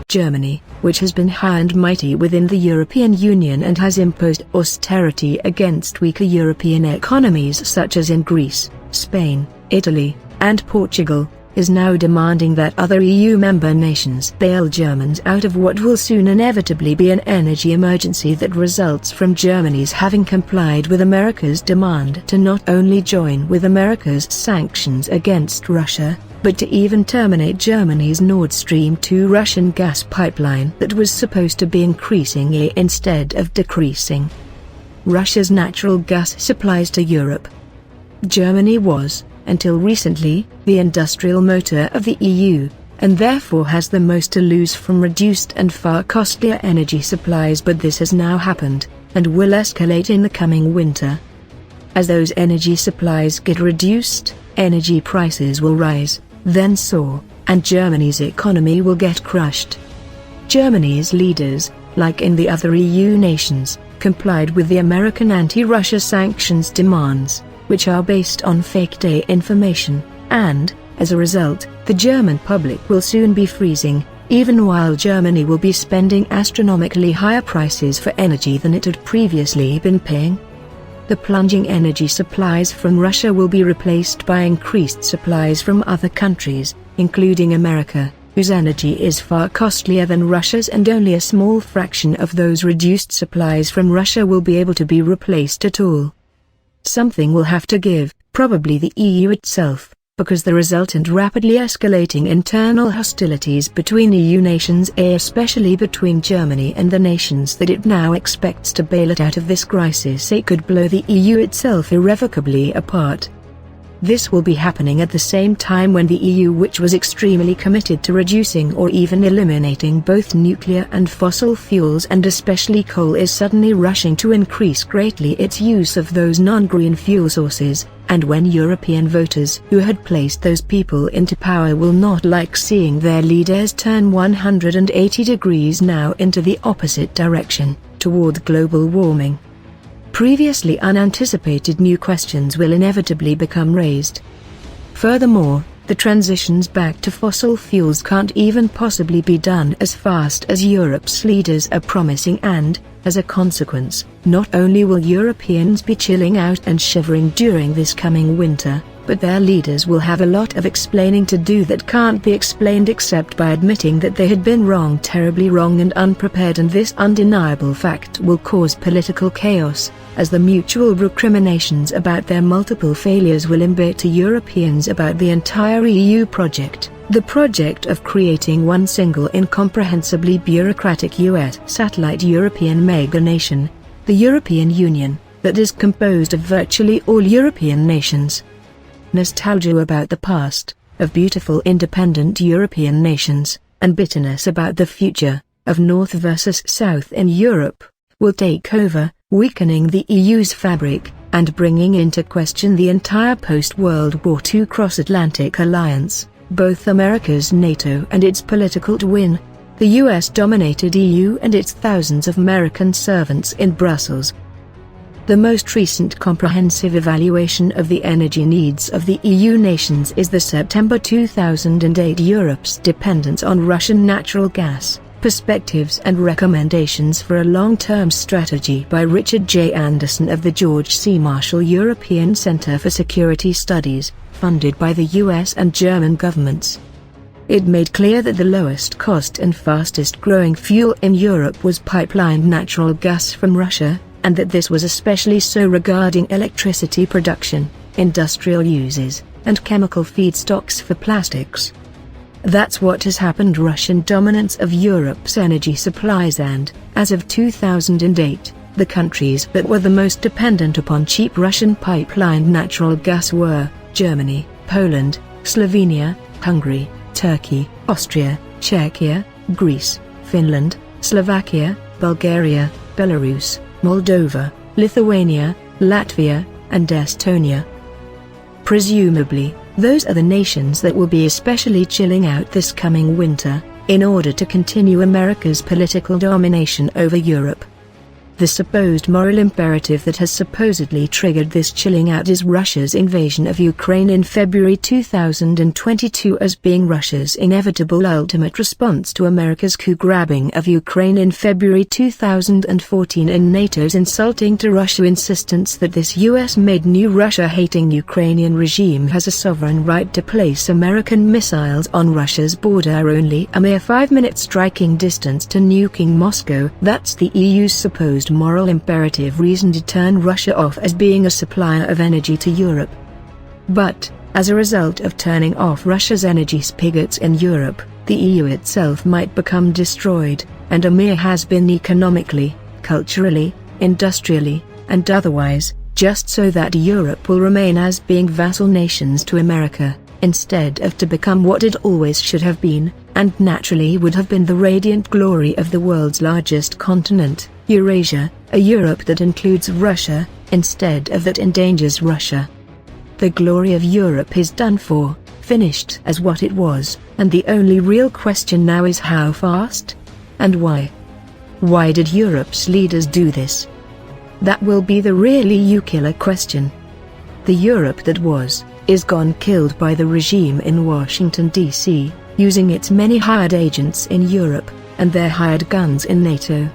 Germany, which has been high and mighty within the European Union and has imposed austerity against weaker European economies such as in Greece, Spain, Italy, and Portugal, is now demanding that other EU member nations bail Germans out of what will soon inevitably be an energy emergency that results from Germany's having complied with America's demand to not only join with America's sanctions against Russia, but to even terminate Germany's Nord Stream 2 Russian gas pipeline that was supposed to be increasing instead of decreasing Russia's natural gas supplies to Europe. Germany was, until recently, the industrial motor of the EU, and therefore has the most to lose from reduced and far costlier energy supplies, but this has now happened, and will escalate in the coming winter. As those energy supplies get reduced, energy prices will rise, then soar, and Germany's economy will get crushed. Germany's leaders, like in the other EU nations, complied with the American anti-Russia sanctions demands, which are based on fake day information, and, as a result, the German public will soon be freezing, even while Germany will be spending astronomically higher prices for energy than it had previously been paying. The plunging energy supplies from Russia will be replaced by increased supplies from other countries, including America, whose energy is far costlier than Russia's, and only a small fraction of those reduced supplies from Russia will be able to be replaced at all. Something will have to give, probably the EU itself, because the resultant rapidly escalating internal hostilities between EU nations, especially between Germany and the nations that it now expects to bail it out of this crisis, could blow the EU itself irrevocably apart. This will be happening at the same time when the EU, which was extremely committed to reducing or even eliminating both nuclear and fossil fuels and especially coal, is suddenly rushing to increase greatly its use of those non-green fuel sources, and when European voters who had placed those people into power will not like seeing their leaders turn 180 degrees now into the opposite direction, toward global warming. Previously unanticipated new questions will inevitably become raised. Furthermore, the transitions back to fossil fuels can't even possibly be done as fast as Europe's leaders are promising, and, as a consequence, not only will Europeans be chilling out and shivering during this coming winter, but their leaders will have a lot of explaining to do that can't be explained except by admitting that they had been wrong, terribly wrong and unprepared, and this undeniable fact will cause political chaos, as the mutual recriminations about their multiple failures will embitter Europeans about the entire EU project, the project of creating one single incomprehensibly bureaucratic US satellite European mega-nation, the European Union, that is composed of virtually all European nations. Nostalgia about the past, of beautiful independent European nations, and bitterness about the future, of North versus South in Europe, will take over, weakening the EU's fabric, and bringing into question the entire post-World War II cross-Atlantic alliance, both America's NATO and its political twin, the US-dominated EU and its thousands of American servants in Brussels. The most recent comprehensive evaluation of the energy needs of the EU nations is the September 2008 Europe's Dependence on Russian Natural Gas, Perspectives and Recommendations for a Long-Term Strategy by Richard J. Anderson of the George C. Marshall European Center for Security Studies, funded by the US and German governments. It made clear that the lowest cost and fastest growing fuel in Europe was pipelined natural gas from Russia, and that this was especially so regarding electricity production, industrial uses, and chemical feedstocks for plastics. That's what has happened. Russian dominance of Europe's energy supplies, and, as of 2008, the countries that were the most dependent upon cheap Russian pipelined natural gas were Germany, Poland, Slovenia, Hungary, Turkey, Austria, Czechia, Greece, Finland, Slovakia, Bulgaria, Belarus, Moldova, Lithuania, Latvia, and Estonia. Presumably, those are the nations that will be especially chilling out this coming winter, in order to continue America's political domination over Europe. The supposed moral imperative that has supposedly triggered this chilling out is Russia's invasion of Ukraine in February 2022 as being Russia's inevitable ultimate response to America's coup grabbing of Ukraine in February 2014 and NATO's insulting to Russia insistence that this US-made new Russia-hating Ukrainian regime has a sovereign right to place American missiles on Russia's border only a mere 5-minute striking distance to nuking Moscow. That's the EU's supposed moral imperative reason to turn Russia off as being a supplier of energy to Europe. But, as a result of turning off Russia's energy spigots in Europe, the EU itself might become destroyed, and a mere has-been economically, culturally, industrially, and otherwise, just so that Europe will remain as being vassal nations to America, instead of to become what it always should have been, and naturally would have been the radiant glory of the world's largest continent, Eurasia, a Europe that includes Russia, instead of that endangers Russia. The glory of Europe is done for, finished as what it was, and the only real question now is how fast? And why? Why did Europe's leaders do this? That will be the really EU-killer question. The Europe that was, is gone, killed by the regime in Washington, D.C., using its many hired agents in Europe, and their hired guns in NATO.